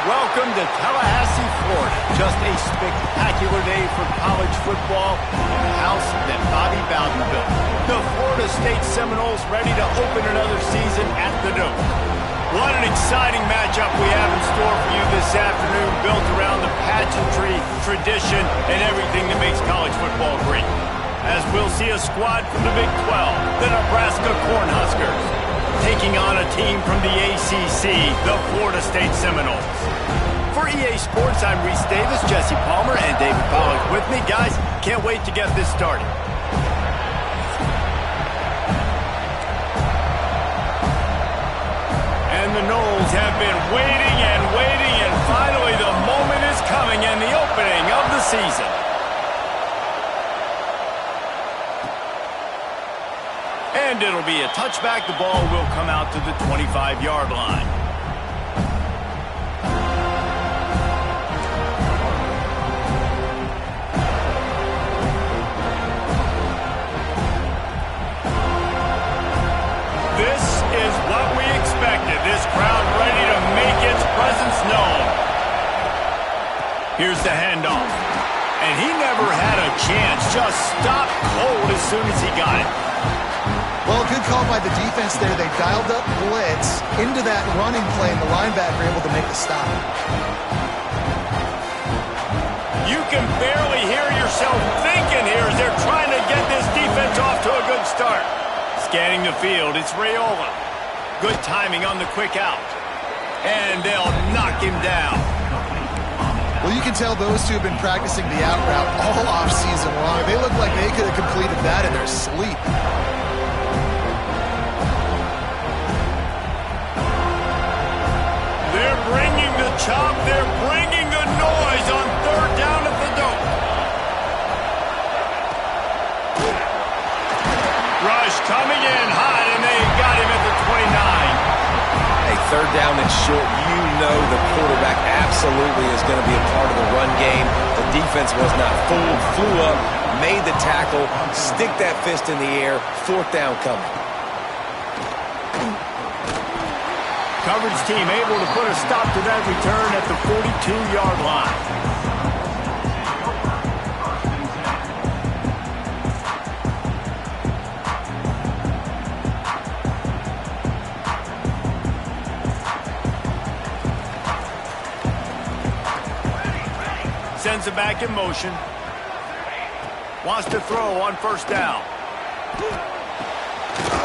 Welcome to Tallahassee, Florida. Just a spectacular day for college football in the house that Bobby Bowden built. The Florida State Seminoles ready to open another season at the Dome. What an exciting matchup we have in store for you this afternoon, built around the pageantry, tradition, and everything that makes college football great. As we'll see a squad from the Big 12, the Nebraska Cornhuskers, taking on a team from the ACC, the Florida State Seminoles. For EA Sports, I'm Reese Davis, Jesse Palmer, and David Pollack with me. Guys, can't wait to get this started. And the Noles have been waiting, and finally the moment is coming and the opening of the season. And it'll be a touchback. The ball will come out to the 25-yard line. This is what we expected. This crowd ready to make its presence known. Here's the handoff. And he never had a chance. Just stopped cold as soon as he got it. Well, good call by the defense there. They dialed up blitz into that running play, and the linebacker able to make the stop. You can barely hear yourself thinking here as they're trying to get this defense off to a good start. Scanning the field, it's Raiola. Good timing on the quick out. And they'll knock him down. Well, you can tell those two have been practicing the out route all offseason long. They look like they could have completed that in their sleep. They're bringing the chop. They're bringing the noise on third down at the Dome. Rush coming in hot, and they got him at the 29. Hey, third down and short. You know the quarterback absolutely is going to be a part of the run game. The defense was not fooled, flew up, made the tackle, stick that fist in the air, fourth down coming. Coverage team able to put a stop to that return at the 42-yard line. Sends it back in motion. Wants to throw on first down.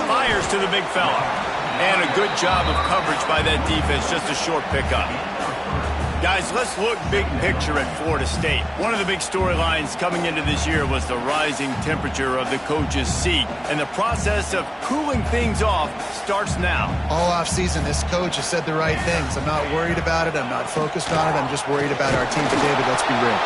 Fires to the big fella. And a good job of coverage by that defense, just a short pickup. Guys, let's look big picture at Florida State. One of the big storylines coming into this year was the rising temperature of the coach's seat. And the process of cooling things off starts now. All offseason, this coach has said the right things. I'm not worried about it. I'm not focused on it. I'm just worried about our team. But, David, let's be real.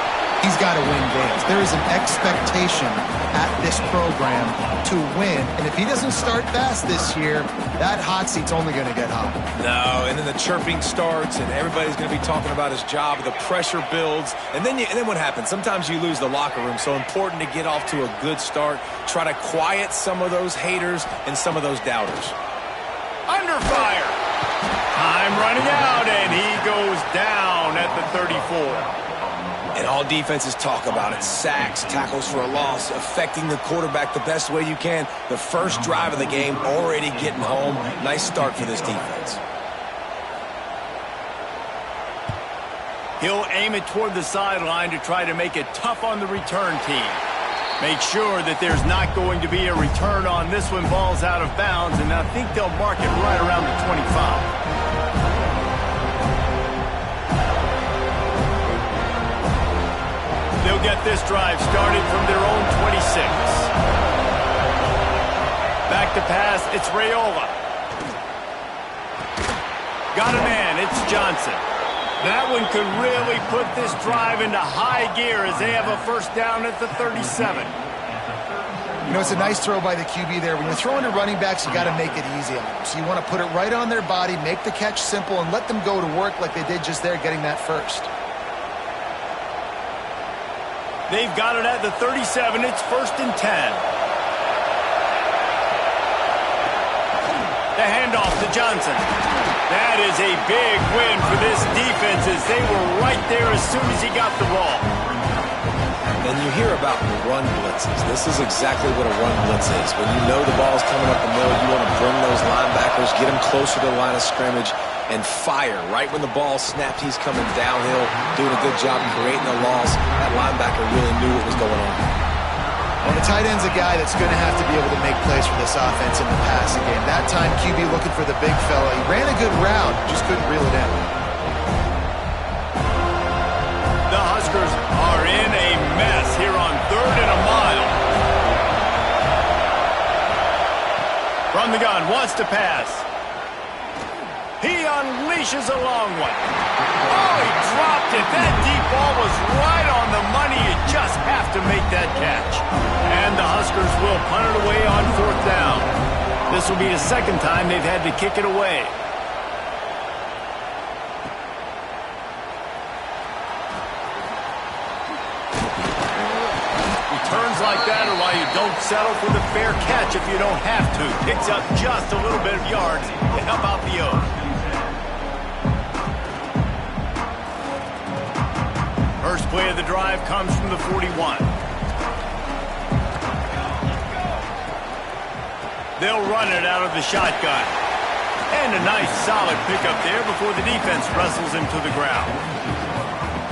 He's got to win games. There is an expectation at this program to win. And if he doesn't start fast this year, that hot seat's only going to get hot. No, and then the chirping starts, and everybody's going to be talking about his job. The pressure builds. And then what happens? Sometimes you lose the locker room. So important to get off to a good start. Try to quiet some of those haters and some of those doubters. Under fire. Time running out, and he goes down at the 34. And all defenses talk about it. Sacks, tackles for a loss, affecting the quarterback the best way you can. The first drive of the game, already getting home. Nice start for this defense. He'll aim it toward the sideline to try to make it tough on the return team. Make sure that there's not going to be a return on this one. Ball's out of bounds, and I think they'll mark it right around the 25. They'll get this drive started from their own 26. Back to pass, it's Raiola. Got a man, it's Johnson. That one could really put this drive into high gear as they have a first down at the 37. You know, it's a nice throw by the QB there. When you're throwing to running backs, you got to make it easy on them. So you want to put it right on their body, make the catch simple, and let them go to work like they did just there, getting that first. They've got it at the 37. It's 1st and 10. The handoff to Johnson. That is a big win for this defense as they were right there as soon as he got the ball. And you hear about run blitzes. This is exactly what a run blitz is. When you know the ball's coming up the middle, you want to bring those linebackers, get them closer to the line of scrimmage, and fire. Right when the ball snapped, he's coming downhill, doing a good job creating a loss. That linebacker really knew what was going on. Well, the tight end's a guy that's going to have to be able to make plays for this offense in the passing game. That time, QB looking for the big fella. He ran a good route, just couldn't reel it in. The Huskers are in a mess here on 3rd and a mile. From the gun, wants to pass. He unleashes a long one. Oh, he dropped it. That deep ball was right on the money. You just have to make that catch. And the Huskers will punt it away on 4th down. This will be the second time they've had to kick it away. Returns like that are why you don't settle for the fair catch if you don't have to. Picks up just a little bit of yards to help out the O. First play of the drive comes from the 41. They'll run it out of the shotgun. And a nice solid pickup there before the defense wrestles him to the ground.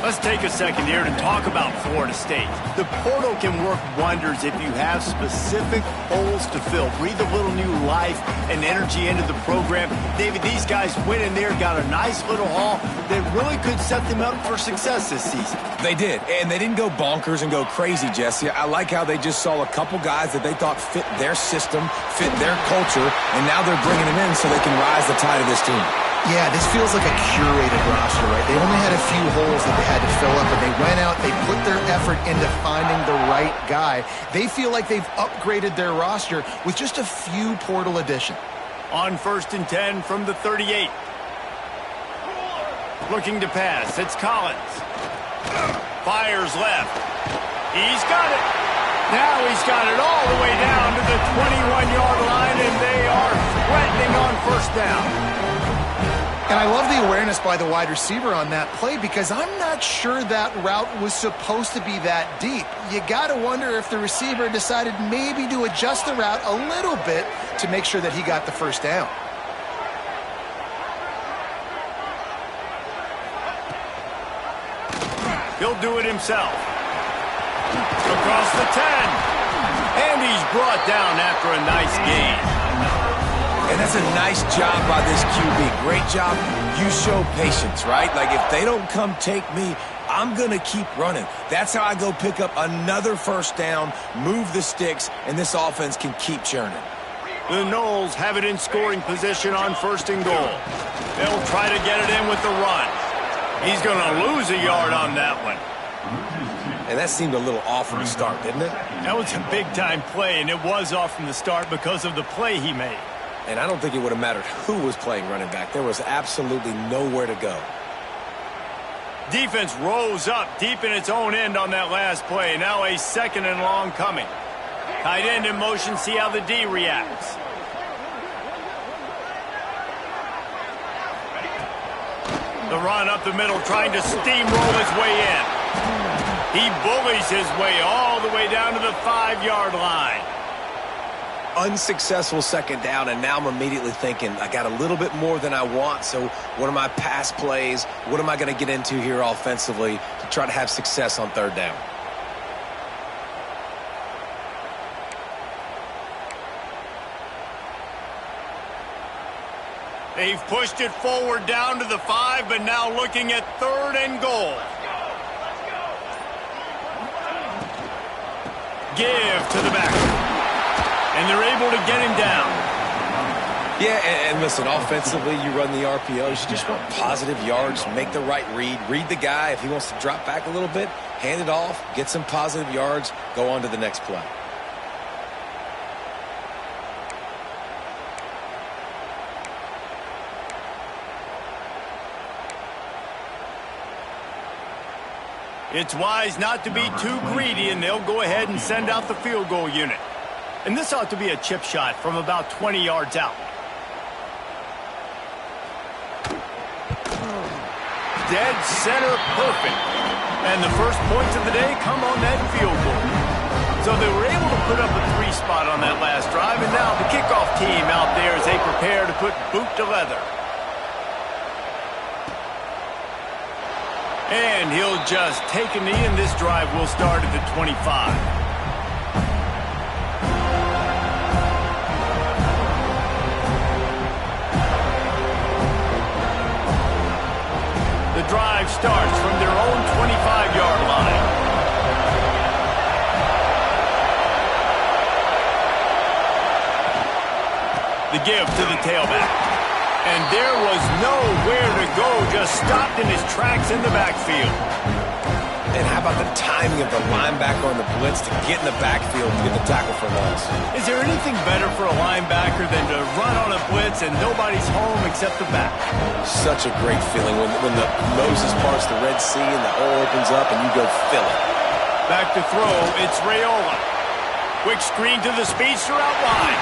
Let's take a second here to talk about Florida State. The portal can work wonders if you have specific holes to fill. Breathe a little new life and energy into the program. David, these guys went in there, got a nice little haul that really could set them up for success this season. They did, and they didn't go bonkers and go crazy, Jesse. I like how they just saw a couple guys that they thought fit their system, fit their culture, and now they're bringing them in so they can rise the tide of this team. Yeah, this feels like a curated roster, right? They only had a few holes that they had to fill up, and they went out, they put their effort into finding the right guy. They feel like they've upgraded their roster with just a few portal additions. On 1st and 10 from the 38. Looking to pass, it's Collins. Fires left. He's got it. Now he's got it all the way down to the 21-yard line, and they are threatening on 1st down. And I love the awareness by the wide receiver on that play because I'm not sure that route was supposed to be that deep. You got to wonder if the receiver decided maybe to adjust the route a little bit to make sure that he got the 1st down. He'll do it himself. Across the 10. And he's brought down after a nice gain. And that's a nice job by this QB. Great job. You show patience, right? Like, if they don't come take me, I'm going to keep running. That's how I go pick up another 1st down, move the sticks, and this offense can keep churning. The Noles have it in scoring position on 1st and goal. They'll try to get it in with the run. He's going to lose a yard on that one. And that seemed a little off from the start, didn't it? That was a big-time play, and it was off from the start because of the play he made. And I don't think it would have mattered who was playing running back. There was absolutely nowhere to go. Defense rose up deep in its own end on that last play. Now a 2nd and long coming. Tight end in motion, see how the D reacts. The run up the middle, trying to steamroll his way in. He bullies his way all the way down to the 5-yard line. Unsuccessful 2nd down, and now I'm immediately thinking, I got a little bit more than I want, so what are my pass plays? What am I going to get into here offensively to try to have success on 3rd down? They've pushed it forward down to the 5, but now looking at 3rd and goal. Give to the back. And they're able to get him down. Yeah, and listen, offensively, you run the RPO. You should just want positive yards, make the right read. Read the guy. If he wants to drop back a little bit, hand it off, get some positive yards, go on to the next play. It's wise not to be too greedy, and they'll go ahead and send out the field goal unit. And this ought to be a chip shot from about 20 yards out. dead center perfect. And the first points of the day come on that field goal. So they were able to put up a 3 spot on that last drive, and now the kickoff team out there as they prepare to put boot to leather. And he'll just take a knee, and this drive will start at the 25. The drive starts from their own 25-yard line. The give to the tailback. And there was nowhere to go, just stopped in his tracks in the backfield. And how about the timing of the linebacker on the blitz to get in the backfield to get the tackle for loss? Is there anything better for a linebacker than to run on a blitz and nobody's home except the back? Such a great feeling when the Moses parts the Red Sea and the hole opens up and you go fill it. Back to throw, it's Raiola. Quick screen to the speedster out wide.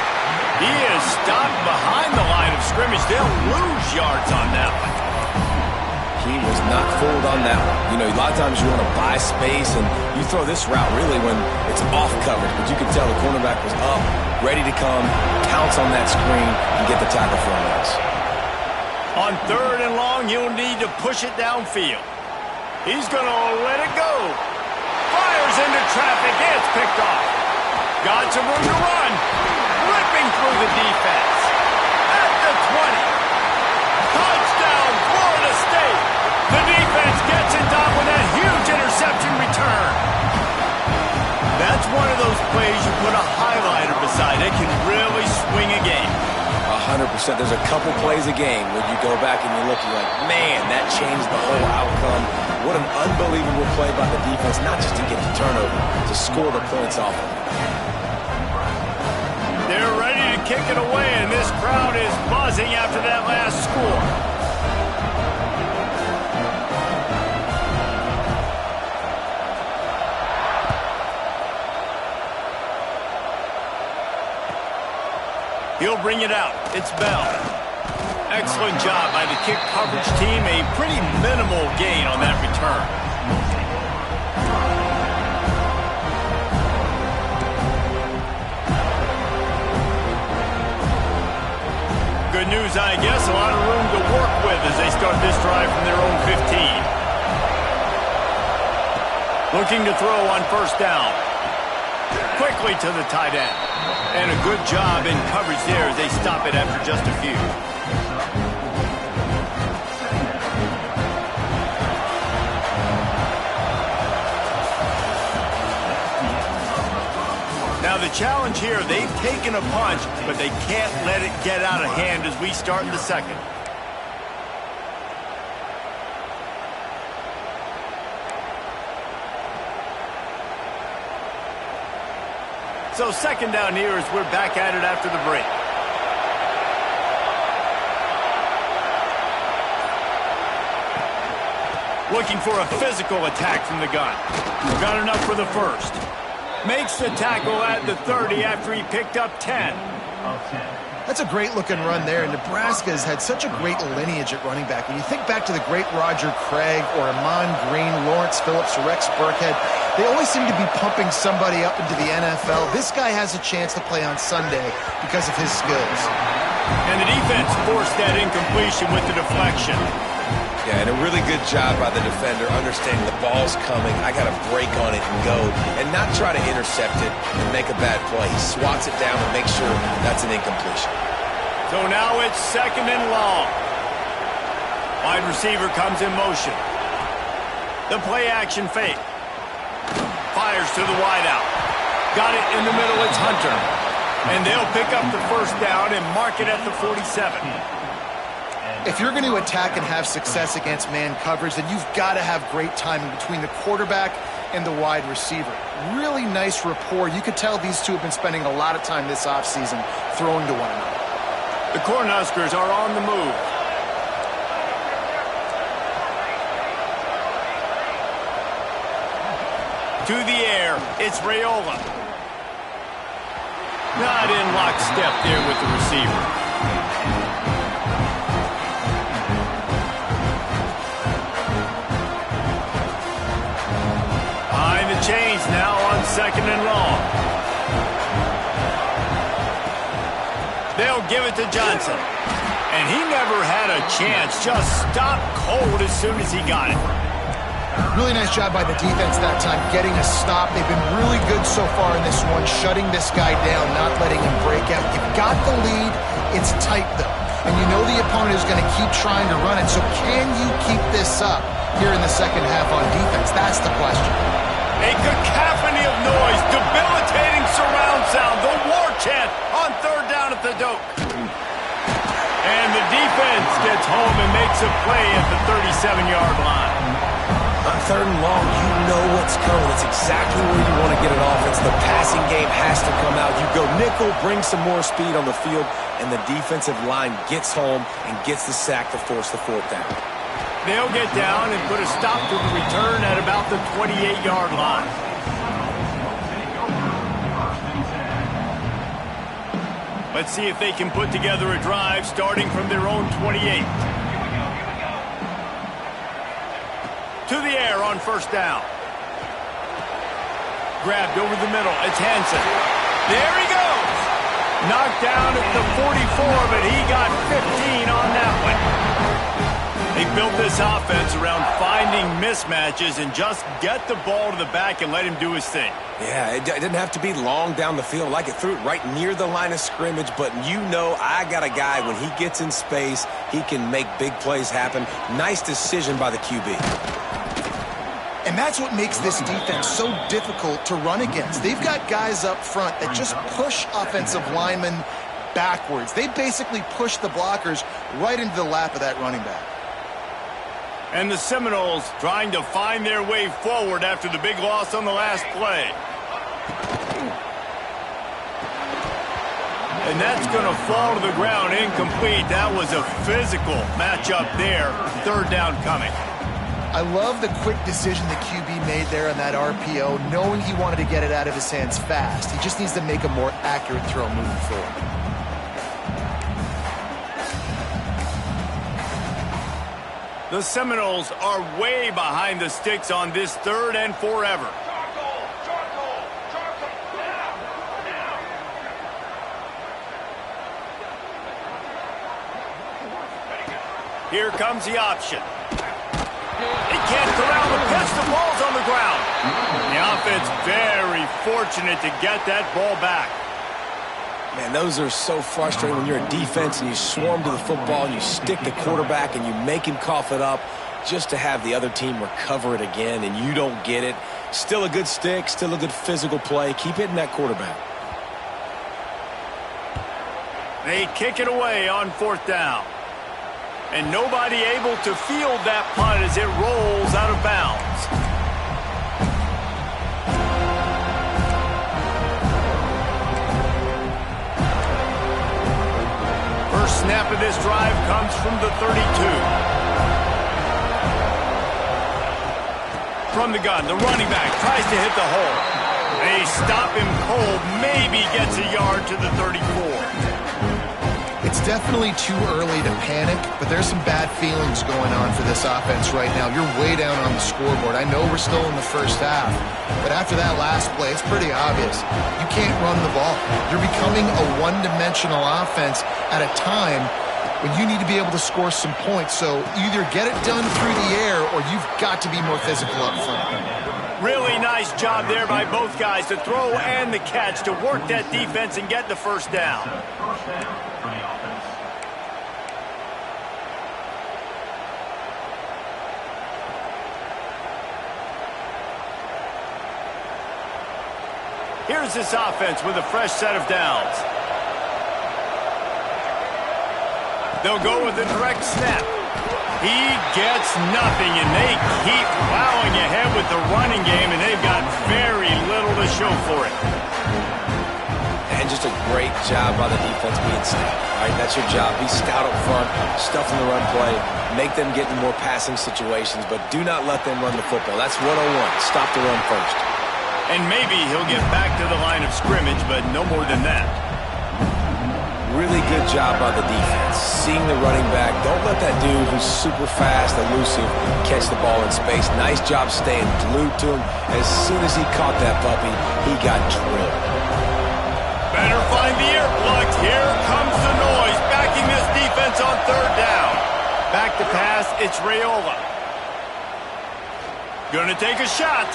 He is stopped behind the line of scrimmage. They'll lose yards on that one. He was not fooled on that one. You know, a lot of times you want to buy space, and you throw this route really when it's off coverage. But you could tell the cornerback was up, ready to come, pounce on that screen, and get the tackle for a loss. On 3rd and long, you'll need to push it downfield. He's going to let it go. Fires into traffic. It's picked off. Got some room to run. Ripping through the defense. At the 20. Touchdown, Florida State. The defense gets it done with that huge interception return. That's one of those plays you put a highlighter beside. It can really swing a game. 100%. There's a couple plays a game when you go back and you look, you're like, man, that changed the whole outcome. What an unbelievable play by the defense, not just to get the turnover, to score the points off of it. They're ready to kick it away, and this crowd is buzzing after that last score. He'll bring it out. It's Bell. Excellent job by the kick coverage team. A pretty minimal gain on that return. Good news, I guess. A lot of room to work with as they start this drive from their own 15. Looking to throw on 1st down. Quickly to the tight end. And a good job in coverage there as they stop it after just a few. Now the challenge here, they've taken a punch, but they can't let it get out of hand as we start in the 2nd. So 2nd down here as we're back at it after the break. Looking for a physical attack from the gun. Got enough for the 1st. Makes the tackle at the 30 after he picked up 10. That's a great-looking run there. Nebraska has had such a great lineage at running back. When you think back to the great Roger Craig or Amon Green, Lawrence Phillips, Rex Burkhead, they always seem to be pumping somebody up into the NFL. This guy has a chance to play on Sunday because of his skills. And the defense forced that incompletion with the deflection. Yeah, and a really good job by the defender understanding the ball's coming. I got to break on it and go and not try to intercept it and make a bad play. He swats it down and makes sure that's an incompletion. So now it's 2nd and long. Wide receiver comes in motion. The play action fake. Fires to the wideout. Got it in the middle. It's Hunter. And they'll pick up the 1st down and mark it at the 47. If you're going to attack and have success against man coverage, then you've got to have great timing between the quarterback and the wide receiver. Really nice rapport. You could tell these two have been spending a lot of time this offseason throwing to one another. The Cornhuskers are on the move. To the air, it's Raiola. Not in lockstep there with the receiver. to Johnson. And he never had a chance. Just stopped cold as soon as he got it. Really nice job by the defense that time, getting a stop. They've been really good so far in this one, shutting this guy down, not letting him break out. You've got the lead. It's tight, though. And you know the opponent is going to keep trying to run it. So can you keep this up here in the second half on defense? That's the question. A cacophony of noise, debilitating surround sound, the war chant on third down at the Doak. And the defense gets home and makes a play at the 37-yard line. On third and long, you know what's coming. It's exactly where you want to get an offense. The passing game has to come out. You go nickel, bring some more speed on the field, and the defensive line gets home and gets the sack to force the fourth down. They'll get down and put a stop to the return at about the 28-yard line. Let's see if they can put together a drive starting from their own 28. To the air on first down. Grabbed over the middle. It's Hansen. There he goes. Knocked down at the 44, but he got 15 on that one. They built this offense around finding mismatches and just get the ball to the back and let him do his thing. Yeah, it didn't have to be long down the field. Like it threw it right near the line of scrimmage, but you know I got a guy, when he gets in space, he can make big plays happen. Nice decision by the QB. And that's what makes this defense so difficult to run against. They've got guys up front that just push offensive linemen backwards. They basically push the blockers right into the lap of that running back. And the Seminoles trying to find their way forward after the big loss on the last play. And that's going to fall to the ground incomplete. That was a physical matchup there. Third down coming. I love the quick decision the QB made there on that RPO, knowing he wanted to get it out of his hands fast. He just needs to make a more accurate throw moving forward. The Seminoles are way behind the sticks on this third and forever. Here comes the option. He can't corral the pitch. The ball's on the ground. The offense very fortunate to get that ball back. Man, those are so frustrating when you're a defense and you swarm to the football and you stick the quarterback and you make him cough it up just to have the other team recover it again and you don't get it. Still a good stick, still a good physical play. Keep hitting that quarterback. They kick it away on fourth down. And nobody able to field that punt as it rolls out of bounds. First snap of this drive comes from the 32. From the gun, the running back tries to hit the hole. They stop him cold, maybe gets a yard to the 34. It's definitely too early to panic, but there's some bad feelings going on for this offense right now. You're way down on the scoreboard. I know we're still in the first half, but after that last play, it's pretty obvious. You can't run the ball. You're becoming a one-dimensional offense at a time when you need to be able to score some points. So either get it done through the air or you've got to be more physical up front. Really nice job there by both guys, the throw and the catch, to work that defense and get the first down. Here's this offense with a fresh set of downs. They'll go with a direct snap. He gets nothing, and they keep plowing ahead with the running game, and they've got very little to show for it. And just a great job by the defense being stout. All right, that's your job. Be stout up front, stuff in the run play, make them get in more passing situations, but do not let them run the football. That's 101. Stop the run first. And maybe he'll get back to the line of scrimmage, but no more than that. Really good job by the defense. Seeing the running back. Don't let that dude who's super fast, elusive, catch the ball in space. Nice job staying glued to him. As soon as he caught that puppy, he got drilled. Better find the earplugs. Here comes the noise. Back it's Raiola. Gonna take a shot.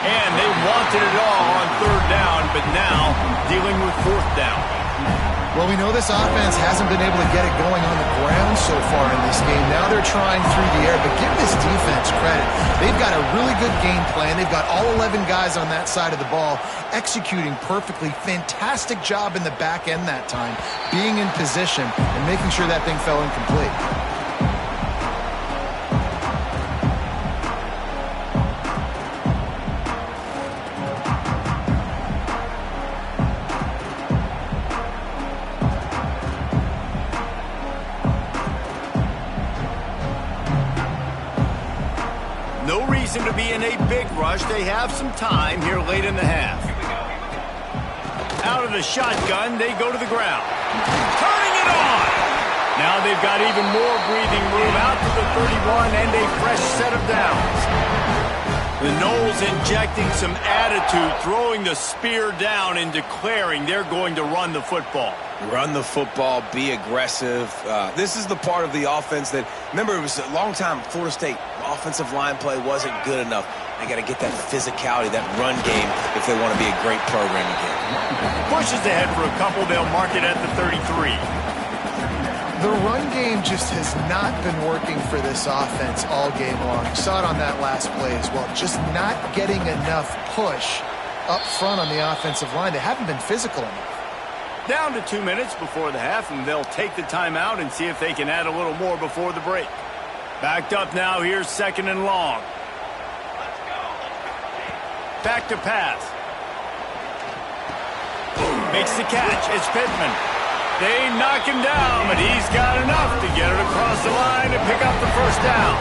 And they wanted it all on third down, but now dealing with fourth down. Well, we know this offense hasn't been able to get it going on the ground so far in this game. Now they're trying through the air, but give this defense credit. They've got a really good game plan. They've got all 11 guys on that side of the ball executing perfectly. Fantastic job in the back end that time, being in position and making sure that thing fell incomplete. No reason to be in a big rush. They have some time here late in the half. Out of the shotgun, they go to the ground. Turning it on! Now they've got even more breathing room out to the 31 and a fresh set of downs. The Noles injecting some attitude, throwing the spear down and declaring they're going to run the football. Run the football, be aggressive. This is the part of the offense that, remember, it was a long time Florida State offensive line play wasn't good enough. They got to get that physicality, that run game, if they want to be a great program again. Pushes ahead for a couple. They'll mark it at the 33. The run game just has not been working for this offense all game long. You saw it on that last play as well. Just not getting enough push up front on the offensive line. They haven't been physical enough. Down to 2 minutes before the half, and they'll take the timeout and see if they can add a little more before the break. Backed up now, here's second and long. Back to pass. Makes the catch. It's Pittman. They knock him down, but he's got enough to get it across the line and pick up the first down.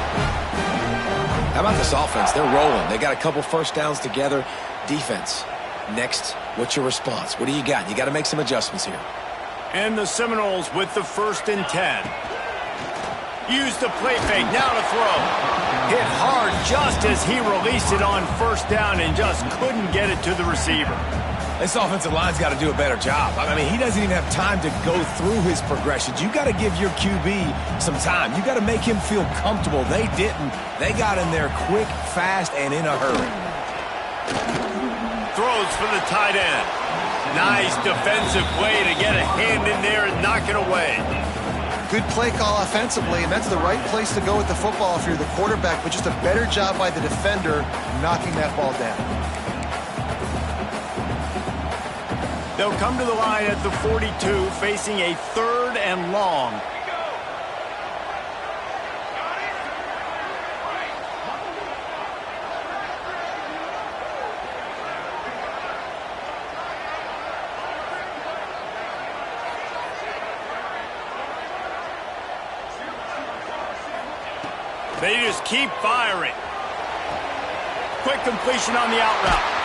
How about this offense? They're rolling. They got a couple first downs together. Defense. Next, what's your response? What do you got? You got to make some adjustments here. And the Seminoles with the 1st and 10. Use the play fake, now to throw. Hit hard just as he released it on first down and just couldn't get it to the receiver. This offensive line's got to do a better job. I mean, he doesn't even have time to go through his progressions. You got to give your QB some time. You got to make him feel comfortable. They didn't. They got in there quick, fast, and in a hurry. Throws for the tight end. Nice defensive play to get a hand in there and knock it away. Good play call offensively, and that's the right place to go with the football if you're the quarterback, but just a better job by the defender knocking that ball down. They'll come to the line at the 42, facing a 3rd and long. They just keep firing. Quick completion on the out route.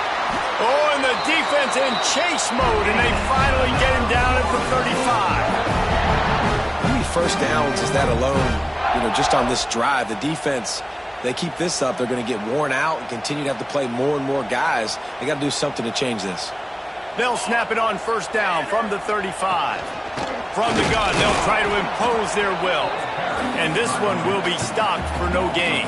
Oh, and the defense in chase mode, and they finally get him down at the 35. How many first downs is that alone, just on this drive? The defense, they keep this up, they're going to get worn out and continue to have to play more and more guys. They got to do something to change this. They'll snap it on first down from the 35. From the gun, they'll try to impose their will. And this one will be stopped for no gain.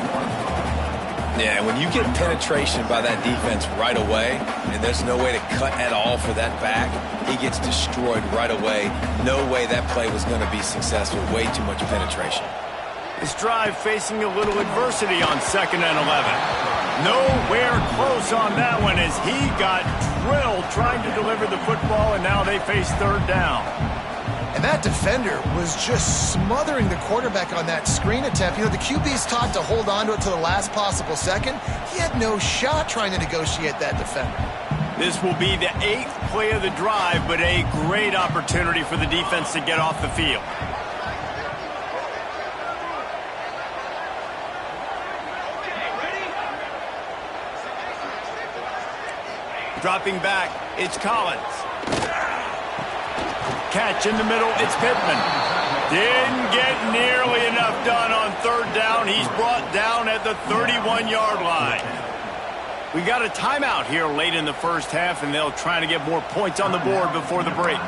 Yeah, when you get penetration by that defense right away, and there's no way to cut at all for that back, he gets destroyed right away. No way that play was going to be successful. Way too much penetration. This drive facing a little adversity on 2nd and 11. Nowhere close on that one as he got drilled trying to deliver the football, and now they face 3rd down. And that defender was just smothering the quarterback on that screen attempt. The QB's taught to hold on to it to the last possible second. He had no shot trying to negotiate that defender. This will be the 8th play of the drive, but a great opportunity for the defense to get off the field. Dropping back, it's Collins. Catch in the middle, it's Pittman. Didn't get nearly enough done on 3rd down. He's brought down at the 31-yard line. We got a timeout here late in the first half, and they'll try to get more points on the board before the break.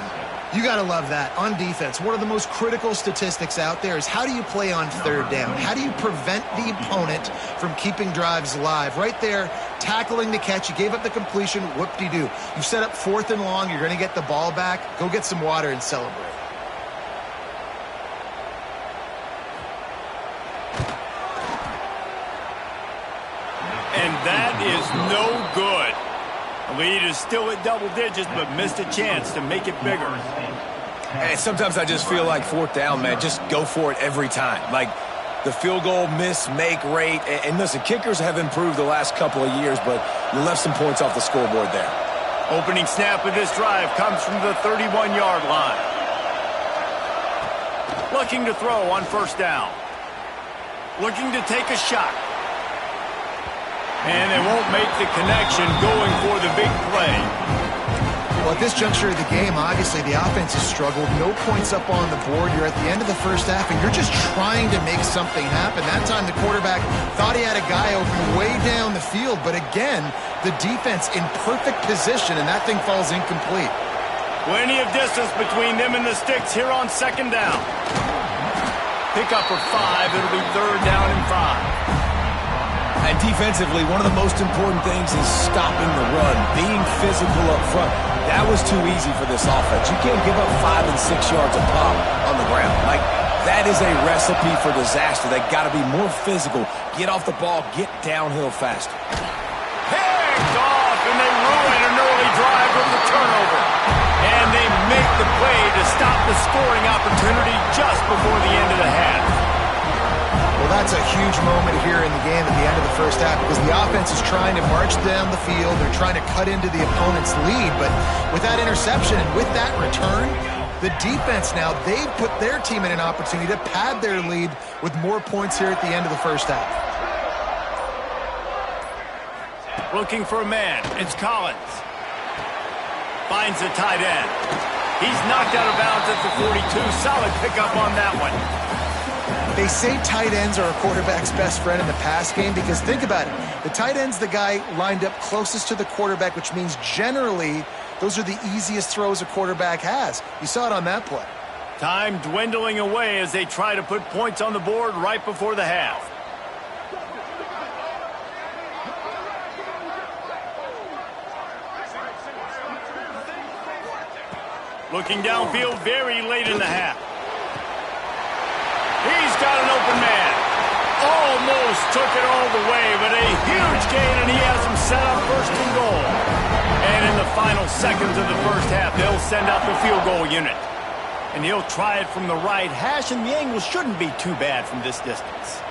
You got to love that. On defense, one of the most critical statistics out there is how do you play on third down? How do you prevent the opponent from keeping drives alive? Right there, tackling the catch. You gave up the completion. Whoop-de-doo. You set up 4th and long. You're going to get the ball back. Go get some water and celebrate. And that is no good. The lead is still at double digits, but missed a chance to make it bigger. And sometimes I just feel like 4th down, man, just go for it every time. Like the field goal miss-make rate. And listen, kickers have improved the last couple of years, but you left some points off the scoreboard there. Opening snap of this drive comes from the 31-yard line. Looking to throw on 1st down. Looking to take a shot. And they won't make the connection, going for the big play. Well, at this juncture of the game, obviously the offense has struggled. No points up on the board. You're at the end of the first half, and you're just trying to make something happen. That time the quarterback thought he had a guy open way down the field, but again, the defense in perfect position, and that thing falls incomplete. Plenty of distance between them and the sticks here on 2nd down. Pick up for 5. It'll be 3rd down and 5. And defensively, one of the most important things is stopping the run, being physical up front. That was too easy for this offense. You can't give up 5 and 6 yards a pop on the ground. Like, that is a recipe for disaster. They got to be more physical, get off the ball, get downhill faster. Picked off, and they ruin an early drive with the turnover. And they make the play to stop the scoring opportunity just before the end of the half. Well, that's a huge moment here in the game at the end of the first half because the offense is trying to march down the field. They're trying to cut into the opponent's lead. But with that interception and with that return, the defense now, they've put their team in an opportunity to pad their lead with more points here at the end of the first half. Looking for a man. It's Collins. Finds the tight end. He's knocked out of bounds at the 42. Solid pickup on that one. They say tight ends are a quarterback's best friend in the pass game because think about it. The tight end's the guy lined up closest to the quarterback, which means generally those are the easiest throws a quarterback has. You saw it on that play. Time dwindling away as they try to put points on the board right before the half. Looking downfield very late in the half. He's got an open man. Almost took it all the way, but a huge gain, and he has him set up 1st and goal. And in the final seconds of the first half, they'll send out the field goal unit. And he'll try it from the right hash, and the angle shouldn't be too bad from this distance.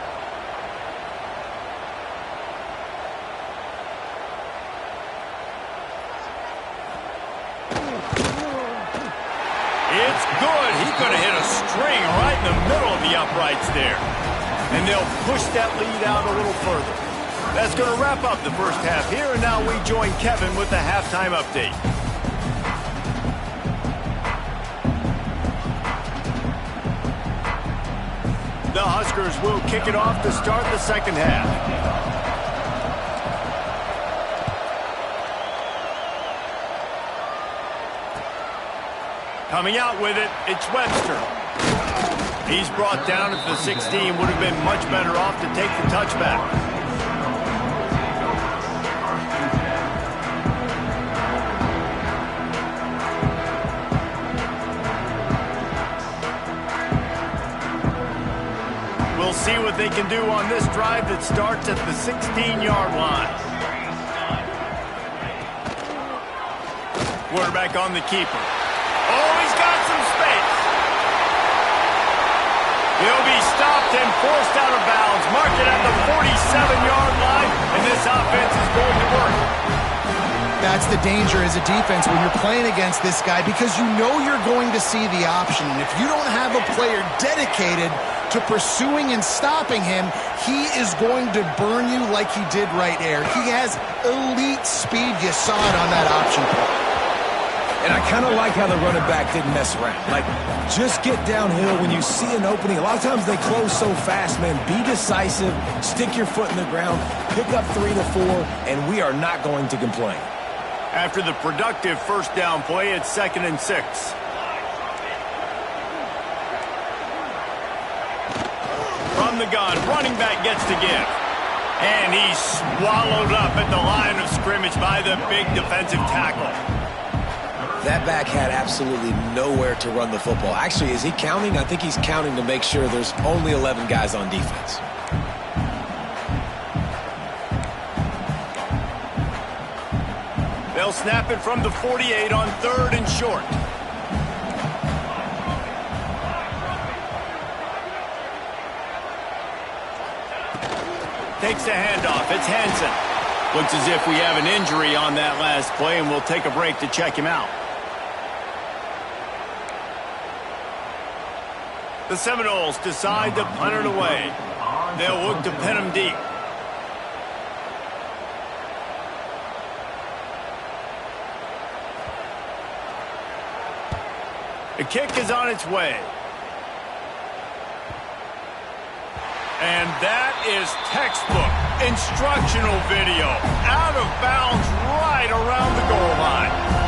It's good. He could have hit a string right in the middle of the uprights there. And they'll push that lead out a little further. That's going to wrap up the first half here, and now we join Kevin with the halftime update. The Huskers will kick it off to start the second half. Coming out with it, it's Webster. He's brought down at the 16. Would have been much better off to take the touchback. We'll see what they can do on this drive that starts at the 16-yard line. Quarterback on the keeper. Oh, he's got some space. He'll be stopped and forced out of bounds. Mark it at the 47-yard line, and this offense is going to work. That's the danger as a defense when you're playing against this guy because you know you're going to see the option. And if you don't have a player dedicated to pursuing and stopping him, he is going to burn you like he did right there. He has elite speed. You saw it on that option play. And I kind of like how the running back didn't mess around. Like, just get downhill when you see an opening. A lot of times they close so fast, man. Be decisive, stick your foot in the ground, pick up 3 to 4, and we are not going to complain. After the productive first down play, it's 2nd and 6. from the gun. Running back gets to give. And he's swallowed up at the line of scrimmage by the big defensive tackle. That back had absolutely nowhere to run the football. Actually, is he counting? I think he's counting to make sure there's only 11 guys on defense. They'll snap it from the 48 on 3rd and short. Takes the handoff. It's Hansen. Looks as if we have an injury on that last play, and we'll take a break to check him out. The Seminoles decide to punt it away. They'll look to pin him deep. The kick is on its way. And that is textbook instructional video. Out of bounds right around the goal line.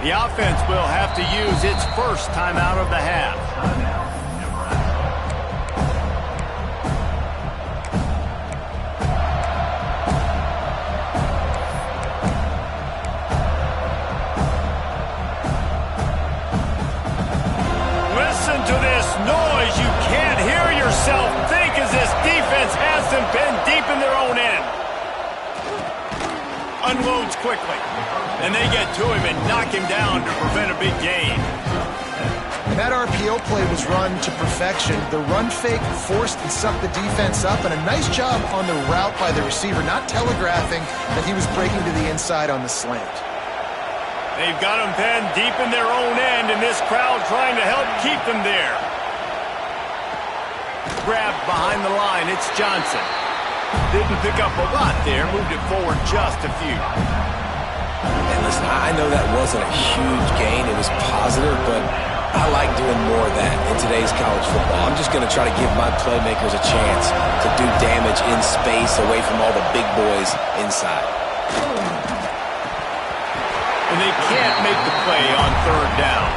The offense will have to use its first timeout of the half. Listen to this noise. You can't hear yourself think as this defense has them pinned deep in their own end. Unloads quickly. And they get to him and knock him down to prevent a big gain. And that RPO play was run to perfection. The run fake forced and sucked the defense up, and a nice job on the route by the receiver, not telegraphing that he was breaking to the inside on the slant. They've got him pinned deep in their own end, and this crowd trying to help keep them there. Grabbed behind the line, it's Johnson. Didn't pick up a lot there, moved it forward just a few. And listen, I know that wasn't a huge gain. It was positive, but I like doing more of that in today's college football. I'm just going to try to give my playmakers a chance to do damage in space away from all the big boys inside. And they can't make the play on 3rd down.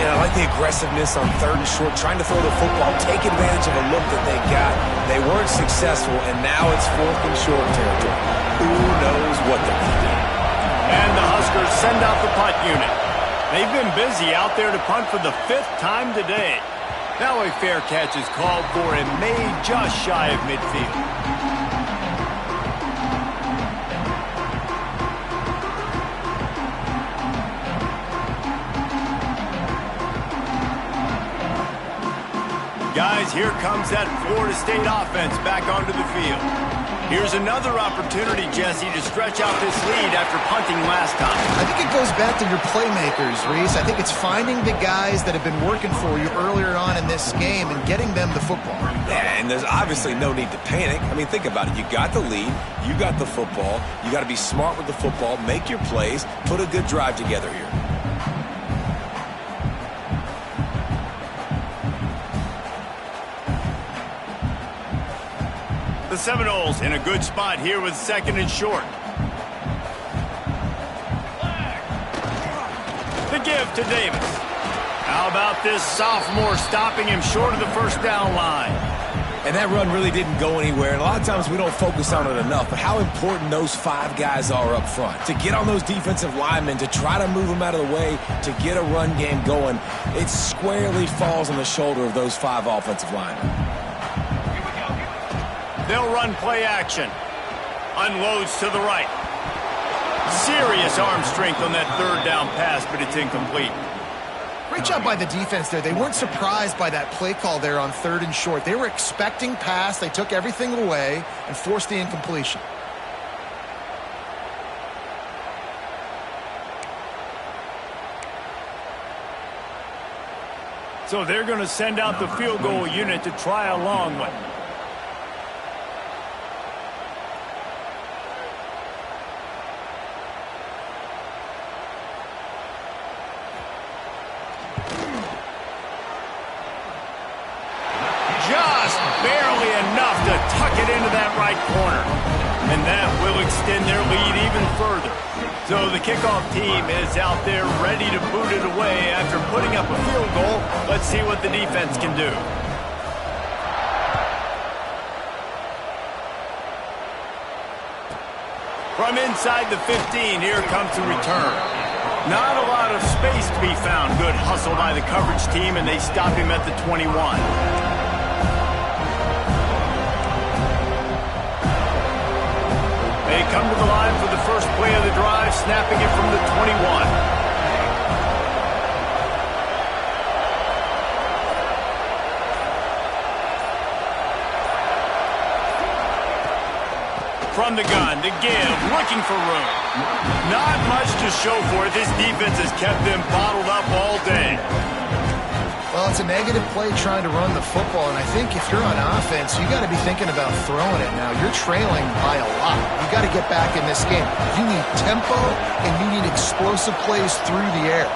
And I like the aggressiveness on 3rd and short, trying to throw the football, take advantage of a look that they got. They weren't successful, and now it's 4th and short territory. Who knows what they're going to do? And the Huskers send out the punt unit. They've been busy out there to punt for the 5th time today. Now a fair catch is called for and made just shy of midfield. Guys, here comes that Florida State offense back onto the field. Here's another opportunity, Jesse, to stretch out this lead after punting last time. I think it goes back to your playmakers, Reese. I think it's finding the guys that have been working for you earlier on in this game and getting them the football. Yeah, and there's obviously no need to panic. I mean, think about it. You got the lead. You got the football. You got to be smart with the football, make your plays, put a good drive together here. The Seminoles in a good spot here with 2nd and short. The give to Davis. How about this sophomore stopping him short of the 1st down line? And that run really didn't go anywhere. And a lot of times we don't focus on it enough, but how important those 5 guys are up front. To get on those defensive linemen, to try to move them out of the way, to get a run game going, it squarely falls on the shoulder of those 5 offensive linemen. They'll run play action. Unloads to the right. Serious arm strength on that 3rd down pass, but it's incomplete. Great job by the defense there. They weren't surprised by that play call there on 3rd and short. They were expecting pass. They took everything away and forced the incompletion. So they're going to send out the field goal unit to try a long one. Just barely enough to tuck it into that right corner. And that will extend their lead even further. So the kickoff team is out there ready to boot it away after putting up a field goal. Let's see what the defense can do. From inside the 15, here comes the return. Not a lot of space to be found. Good hustle by the coverage team, and they stop him at the 21. They come to the line for the first play of the drive, snapping it from the 21. From the gun, to give, looking for room. Not much to show for it. This defense has kept them bottled up all day. Well, it's a negative play trying to run the football, and I think if you're on offense, you got to be thinking about throwing it now. You're trailing by a lot. You got to get back in this game. You need tempo, and you need explosive plays through the air.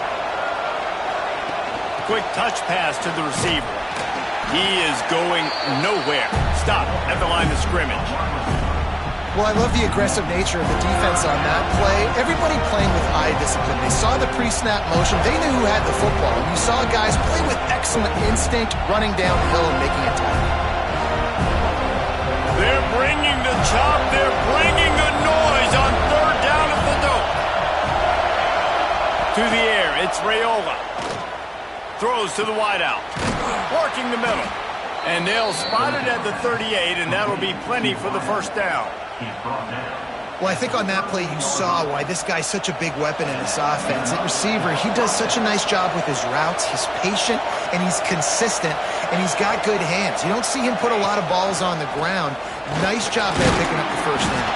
Quick touch pass to the receiver. He is going nowhere. Stop at the line of scrimmage. Well, I love the aggressive nature of the defense on that play. Everybody playing with eye discipline. They saw the pre-snap motion. They knew who had the football. And you saw guys play with excellent instinct, running downhill and making a tackle. They're bringing the chop. They're bringing the noise on third down at the dope. To the air, it's Raiola. Throws to the wideout. Working the middle. And they'll spot it at the 38, and that'll be plenty for the first down. Well, I think on that play you saw why this guy's such a big weapon in this offense. At receiver, he does such a nice job with his routes. He's patient, and he's consistent, and he's got good hands. You don't see him put a lot of balls on the ground. Nice job there picking up the first down.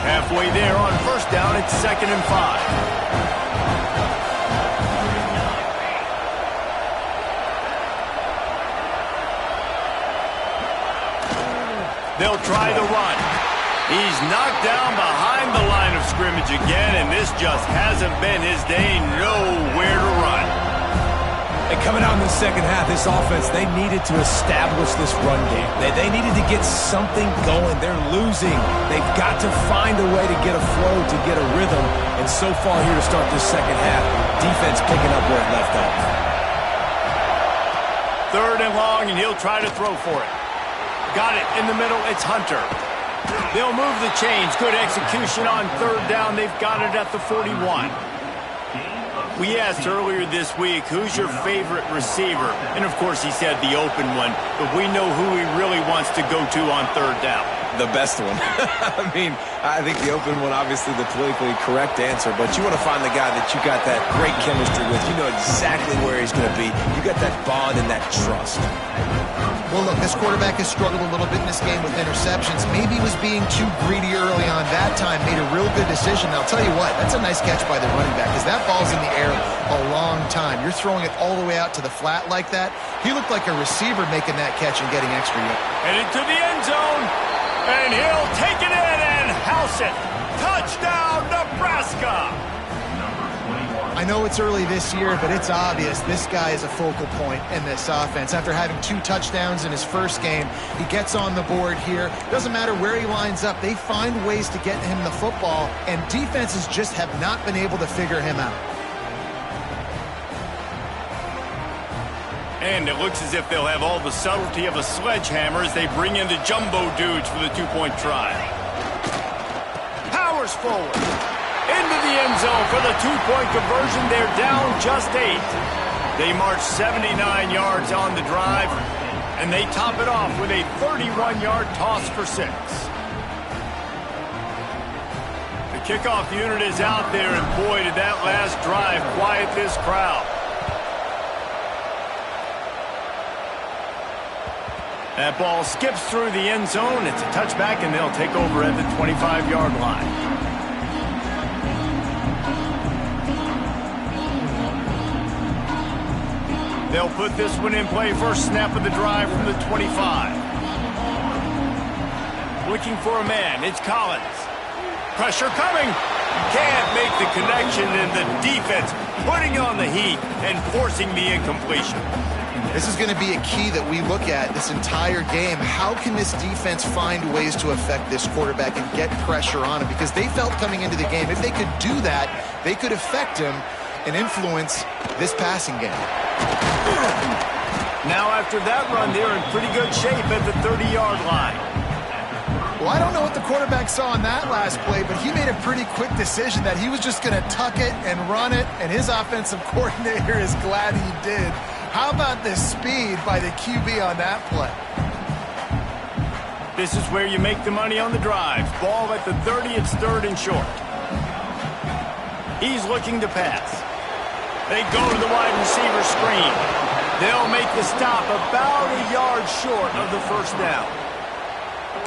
Halfway there on first down, it's 2nd and 5. They'll try the run. He's knocked down behind the line of scrimmage again, and this just hasn't been his day. Nowhere to run. And coming out in the second half, this offense, they needed to establish this run game. They needed to get something going. They're losing. They've got to find a way to get a flow, to get a rhythm. And so far here to start this second half, defense picking up where it left off. 3rd and long, and he'll try to throw for it. Got it in the middle. It's Hunter. They'll move the chains. Good execution on 3rd down. They've got it at the 41. We asked earlier this week, who's your favorite receiver? And, of course, he said the open one. But we know who he really wants to go to on 3rd down. The best one. I mean, I think the open one, obviously the politically correct answer, but you want to find the guy that you got that great chemistry with. You know exactly where he's going to be. You got that bond and that trust. Well, look, this quarterback has struggled a little bit in this game with interceptions. Maybe he was being too greedy early on that time, made a real good decision. I'll tell you what, that's a nice catch by the running back because that ball's in the air a long time. You're throwing it all the way out to the flat like that. He looked like a receiver making that catch and getting extra yards. Headed to the end zone, and he'll take it in and house it. Touchdown, Nebraska! I know it's early this year, but it's obvious this guy is a focal point in this offense. After having 2 touchdowns in his first game, he gets on the board here. Doesn't matter where he lines up. They find ways to get him the football, and defenses just have not been able to figure him out. And it looks as if they'll have all the subtlety of a sledgehammer as they bring in the jumbo dudes for the 2-point try. Powers forward. Into the end zone for the 2-point conversion. They're down just 8. They march 79 yards on the drive, and they top it off with a 31-yard toss for 6. The kickoff unit is out there, and boy, did that last drive quiet this crowd. That ball skips through the end zone. It's a touchback, and they'll take over at the 25-yard line. They'll put this one in play. First snap of the drive from the 25. looking for a man. It's Collins. Pressure coming. Can't make the connection, and the defense putting on the heat and forcing the incompletion. This is going to be a key that we look at this entire game. How can this defense find ways to affect this quarterback and get pressure on him? Because they felt coming into the game, if they could do that, they could affect him and influence this passing game. Now after that run, they're in pretty good shape at the 30-yard line. Well, I don't know what the quarterback saw in that last play, but he made a pretty quick decision that he was just going to tuck it and run it, and his offensive coordinator is glad he did. How about the speed by the QB on that play? This is where you make the money on the drive. Ball at the 30, it's 3rd and short. He's looking to pass. They go to the wide receiver screen. They'll make the stop about a yard short of the first down.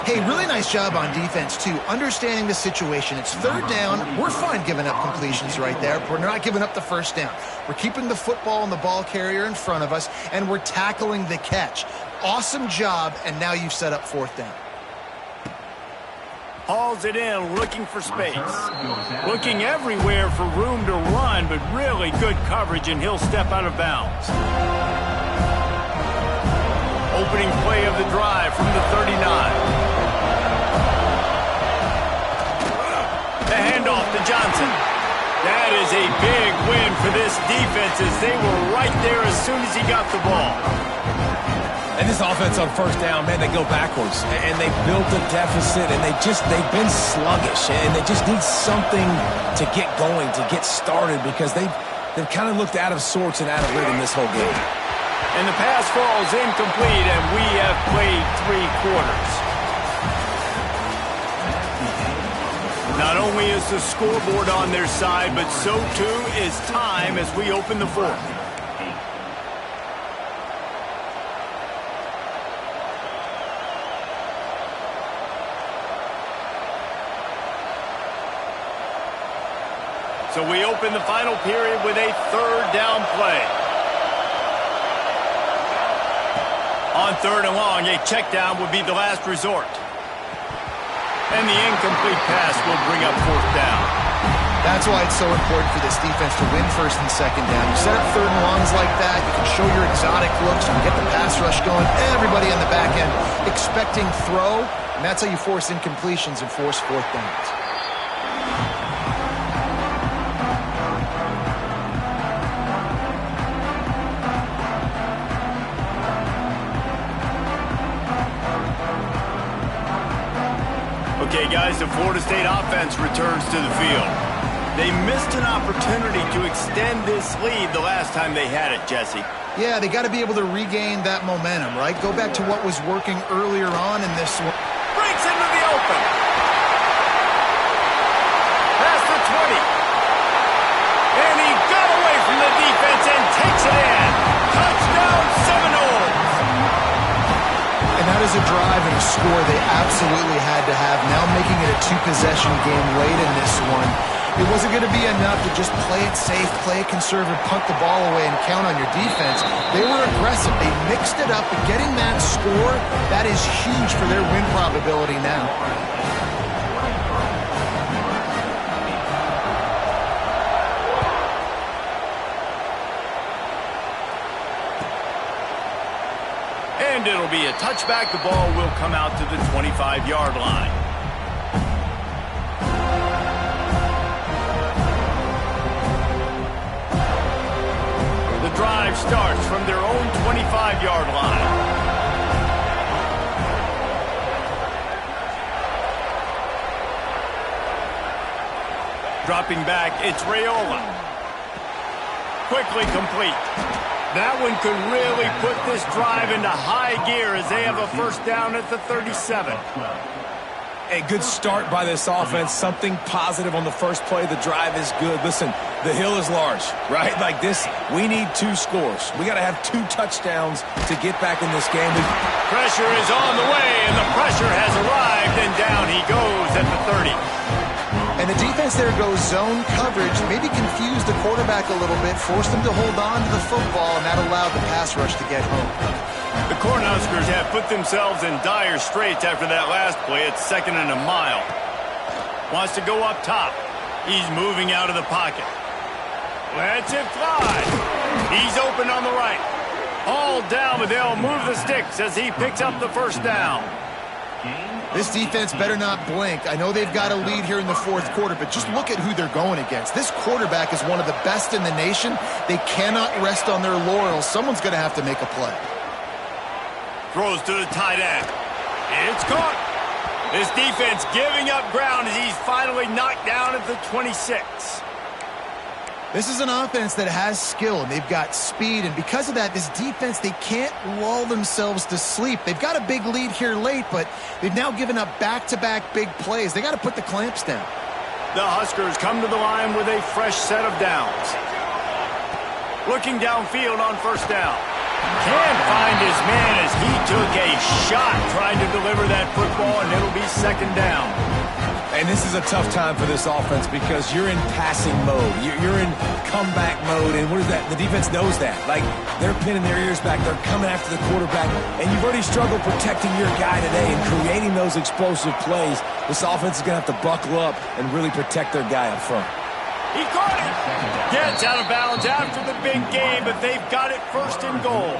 Hey, really nice job on defense, too. Understanding the situation. It's 3rd down. We're fine giving up completions right there. We're not giving up the first down. We're keeping the football and the ball carrier in front of us, and we're tackling the catch. Awesome job, and now you've set up 4th down. Hauls it in, looking for space. Looking everywhere for room to run, but really good coverage, and he'll step out of bounds. Opening play of the drive from the 39. The handoff to Johnson. That is a big win for this defense as they were right there as soon as he got the ball. And this offense on first down, man, they go backwards. And they built a deficit, and they've been sluggish. And they just need something to get going, to get started, because they've kind of looked out of sorts and out of rhythm this whole game. And the pass falls incomplete, and we have played 3 quarters. Not only is the scoreboard on their side, but so too is time as we open the 4th. So we open the final period with a 3rd down play. On 3rd and long, a check down would be the last resort. And the incomplete pass will bring up 4th down. That's why it's so important for this defense to win 1st and 2nd down. You set up 3rd and longs like that, you can show your exotic looks, you can get the pass rush going, everybody on the back end expecting throw, and that's how you force incompletions and force 4th downs. Okay, guys, the Florida State offense returns to the field. They missed an opportunity to extend this lead the last time they had it, Jesse. Yeah, they got to be able to regain that momentum, right? Go back to what was working earlier on in this one. Breaks into the open. Past the 20. And he got away from the defense and takes it in. Touchdown, Seminoles. And that is a drive and a score they absolutely had to have. Now making it a 2-possession game late in this one. It wasn't going to be enough to just play it safe, play it conservative, punt the ball away, and count on your defense. They were aggressive. They mixed it up, but getting that score, that is huge for their win probability now. And it'll be a touchback. The ball will come out to the 25-yard line. The drive starts from their own 25-yard line. Dropping back, it's Raiola. Quickly complete. That one could really put this drive into high gear as they have a 1st down at the 37. A good start by this offense. Something positive on the first play. The drive is good. Listen, the hill is large, right? Like this, we need 2 scores. We got to have 2 touchdowns to get back in this game. Pressure is on the way, and the pressure has arrived, and down he goes at the 30. And the defense there goes zone coverage, maybe confused the quarterback a little bit, forced him to hold on to the football, and that allowed the pass rush to get home. The Cornhuskers have put themselves in dire straits after that last play. It's 2nd and a mile. Wants to go up top. He's moving out of the pocket. Lets it fly. He's open on the right. All down, but they'll move the sticks as he picks up the first down. This defense better not blink. I know they've got a lead here in the 4th quarter, but just look at who they're going against. This quarterback is one of the best in the nation. They cannot rest on their laurels. Someone's going to have to make a play. Throws to the tight end. It's caught. This defense giving up ground as he's finally knocked down at the 26. This is an offense that has skill, and they've got speed, and because of that, this defense, they can't lull themselves to sleep. They've got a big lead here late, but they've now given up back-to-back big plays. They got to put the clamps down. The Huskers come to the line with a fresh set of downs. Looking downfield on first down. Can't find his man as he took a shot trying to deliver that football, and it'll be 2nd down. And this is a tough time for this offense because you're in passing mode. You're in comeback mode, and what is that? The defense knows that. Like, they're pinning their ears back. They're coming after the quarterback, and you've already struggled protecting your guy today and creating those explosive plays. This offense is going to have to buckle up and really protect their guy up front. He caught it. Gets out of bounds after the big game, but they've got it 1st and goal.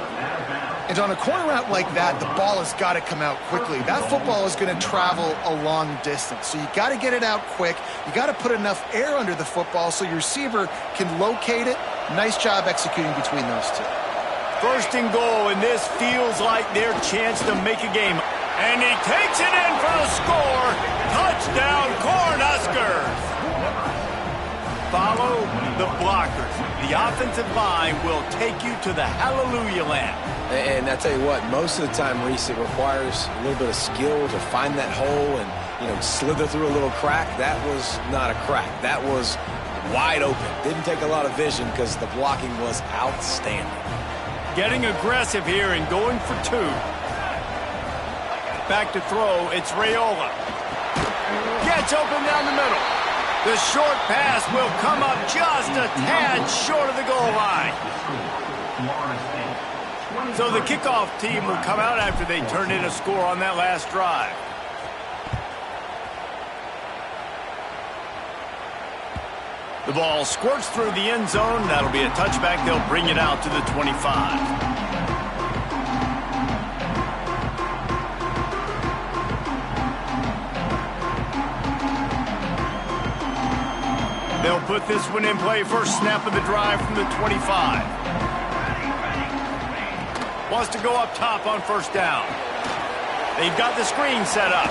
And on a corner route like that, the ball has got to come out quickly. That football is going to travel a long distance, so you got to get it out quick. You got to put enough air under the football so your receiver can locate it. Nice job executing between those two. 1st and goal, and this feels like their chance to make a game. And he takes it in for the score. Touchdown, Cornhuskers. Follow the blockers. The offensive line will take you to the hallelujah land. And I tell you what, most of the time, Reese, it requires a little bit of skill to find that hole and, slither through a little crack. That was not a crack. That was wide open. Didn't take a lot of vision because the blocking was outstanding. Getting aggressive here and going for 2. Back to throw, it's Raiola. Gets open down the middle. The short pass will come up just a tad short of the goal line. So the kickoff team will come out after they turned in a score on that last drive. The ball squirts through the end zone. That'll be a touchback. They'll bring it out to the 25. They'll put this one in play. First snap of the drive from the 25. Wants to go up top on first down. They've got the screen set up.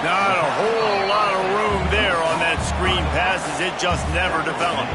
Not a whole lot of room there on that screen pass as it just never developed.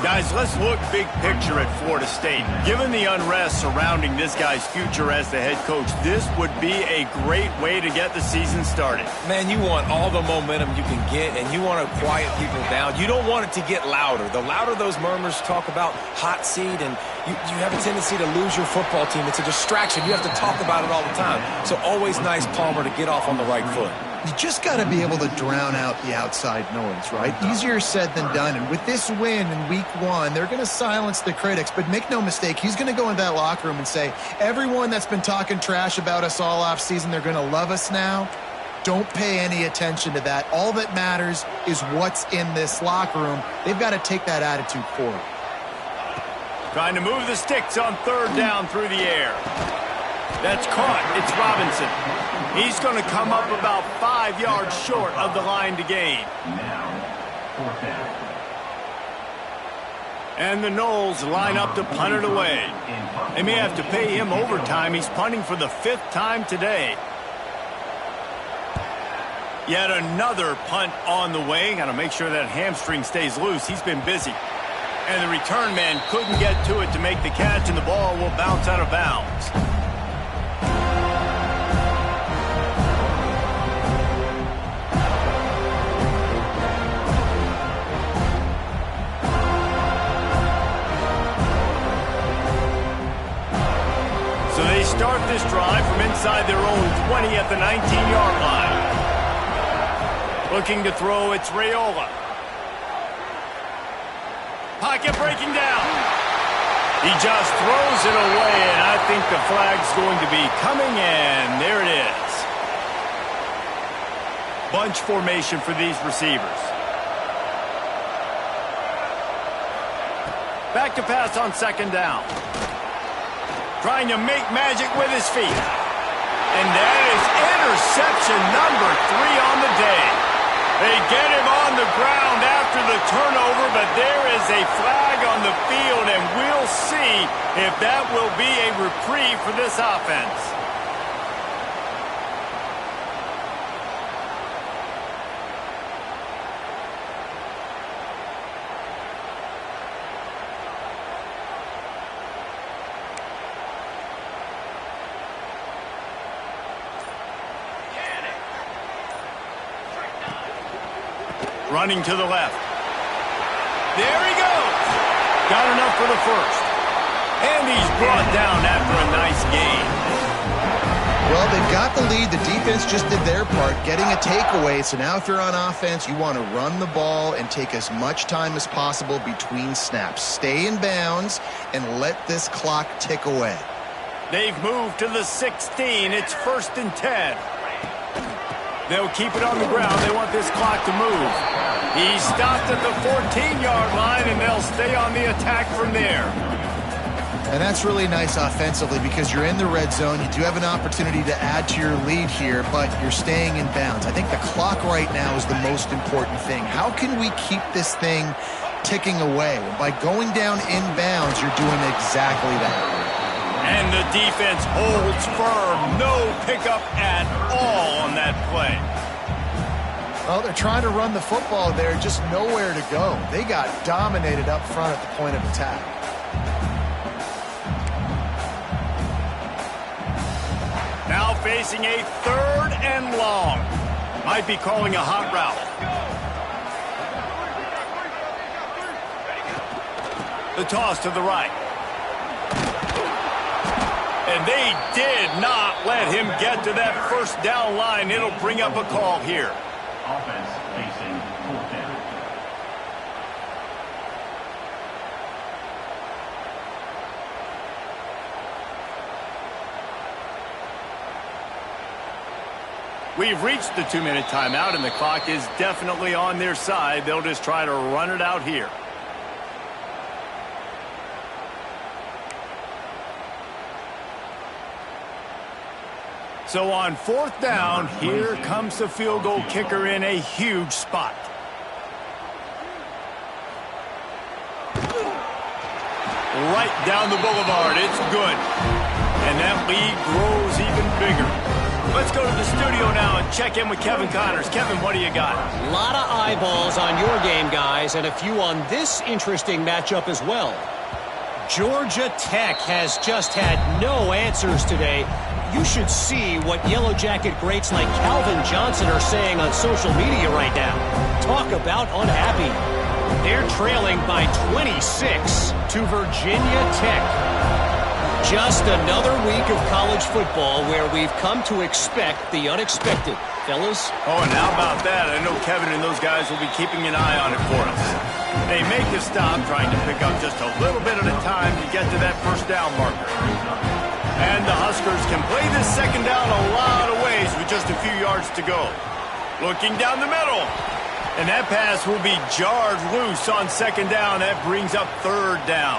Guys, let's look big picture at Florida State. Given the unrest surrounding this guy's future as the head coach, this would be a great way to get the season started. Man, you want all the momentum you can get, and you want to quiet people down. You don't want it to get louder. The louder those murmurs talk about hot seat, and you have a tendency to lose your football team. It's a distraction. You have to talk about it all the time. So always nice, Palmer, to get off on the right foot. You just got to be able to drown out the outside noise, right? Easier said than done. And with this win in week 1, they're going to silence the critics. But make no mistake, he's going to go into that locker room and say, everyone that's been talking trash about us all off season, they're going to love us now. Don't pay any attention to that. All that matters is what's in this locker room. They've got to take that attitude forward. Trying to move the sticks on 3rd down through the air. That's caught. It's Robinson. He's going to come up about 5 yards short of the line to gain. And the Noles line up to punt it away. They may have to pay him overtime. He's punting for the 5th time today. Yet another punt on the way. Got to make sure that hamstring stays loose. He's been busy. And the return man couldn't get to it to make the catch, and the ball will bounce out of bounds. So they start this drive from inside their own 20 at the 19-yard line. Looking to throw, it's Raiola. Pocket breaking down. He just throws it away, and I think the flag's going to be coming in. There it is. Bunch formation for these receivers. Back to pass on second down. Trying to make magic with his feet. And that is interception number 3 on the day. They get him on the ground after the turnover, but there is a flag on the field, and we'll see if that will be a reprieve for this offense. Running to the left. There he goes. Got enough for the first. And he's brought down after a nice gain. Well, they've got the lead. The defense just did their part, getting a takeaway. So now if you're on offense, you want to run the ball and take as much time as possible between snaps. Stay in bounds and let this clock tick away. They've moved to the 16. It's 1st and 10. They'll keep it on the ground. They want this clock to move. He stopped at the 14-yard line, and they'll stay on the attack from there. And that's really nice offensively because you're in the red zone. You do have an opportunity to add to your lead here, but you're staying in bounds. I think the clock right now is the most important thing. How can we keep this thing ticking away? By going down in bounds, you're doing exactly that. And the defense holds firm. No pickup at all on that play. Well, they're trying to run the football there, just nowhere to go. They got dominated up front at the point of attack. Now facing a 3rd and long. Might be calling a hot route. The toss to the right. And they did not let him get to that 1st down line. It'll bring up a call here. Offense facing 4th down. We've reached the 2-minute timeout, and the clock is definitely on their side. They'll just try to run it out here. So on 4th down, here comes the field goal kicker in a huge spot. Right down the boulevard. It's good. And that lead grows even bigger. Let's go to the studio now and check in with Kevin Connors. Kevin, what do you got? A lot of eyeballs on your game, guys, and a few on this interesting matchup as well. Georgia Tech has just had no answers today. You should see what Yellow Jacket greats like Calvin Johnson are saying on social media right now. Talk about unhappy. They're trailing by 26 to Virginia Tech. Just another week of college football where we've come to expect the unexpected. Fellas? Oh, and how about that? I know Kevin and those guys will be keeping an eye on it for us. They make the stop, trying to pick up just a little bit at a time to get to that 1st down marker. And the Huskers can play this 2nd down a lot of ways with just a few yards to go. Looking down the middle. And that pass will be jarred loose on 2nd down. That brings up 3rd down.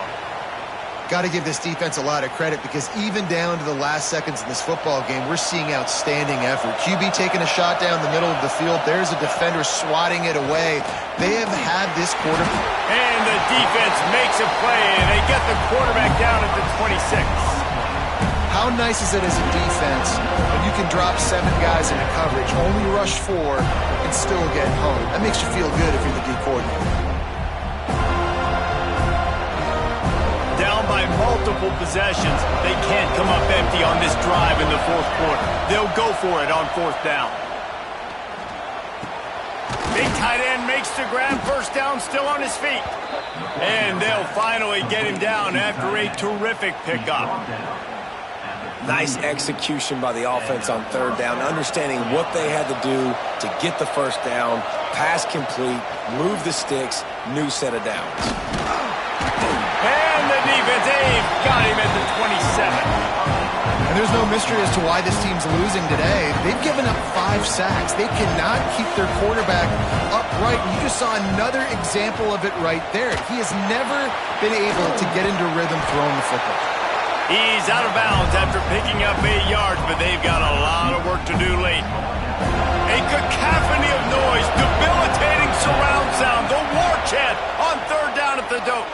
Got to give this defense a lot of credit because even down to the last seconds in this football game, we're seeing outstanding effort. QB taking a shot down the middle of the field. There's a defender swatting it away. They have had this quarterback. And the defense makes a play, and they get the quarterback down at the 26. How nice is it as a defense when you can drop 7 guys into coverage, only rush 4, and still get home? That makes you feel good if you're the D coordinator. Down by multiple possessions, they can't come up empty on this drive in the 4th quarter. They'll go for it on 4th down. Big tight end makes the grab, 1st down, still on his feet. And they'll finally get him down after a terrific pickup. Nice execution by the offense on 3rd down, understanding what they had to do to get the 1st down, pass complete, move the sticks, new set of downs. And the defense defense. They've got him at the 27. And there's no mystery as to why this team's losing today. They've given up 5 sacks. They cannot keep their quarterback upright. And you just saw another example of it right there. He has never been able to get into rhythm throwing the football. He's out of bounds after picking up 8 yards, but they've got a lot of work to do late. A cacophony of noise, debilitating surround sound, the war chant on 3rd down at the Doak.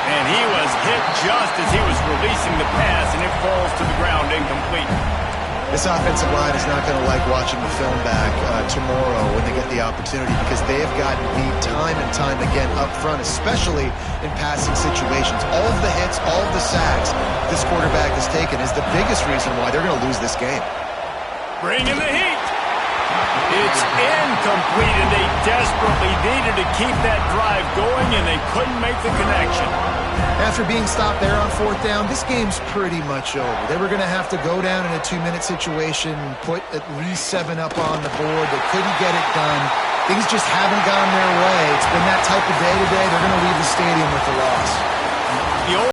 And he was hit just as he was releasing the pass, and it falls to the ground incomplete. This offensive line is not going to like watching the film back tomorrow when they get the opportunity, because they have gotten beat time and time again up front, especially in passing situations. All of the hits, all of the sacks this quarterback has taken is the biggest reason why they're going to lose this game. Bringing the heat. It's incomplete, and they desperately needed to keep that drive going, and they couldn't make the connection. After being stopped there on 4th down, this game's pretty much over. They were going to have to go down in a 2-minute situation, put at least 7 up on the board. They couldn't get it done. Things just haven't gone their way. It's been that type of day today. They're going to leave the stadium with the loss.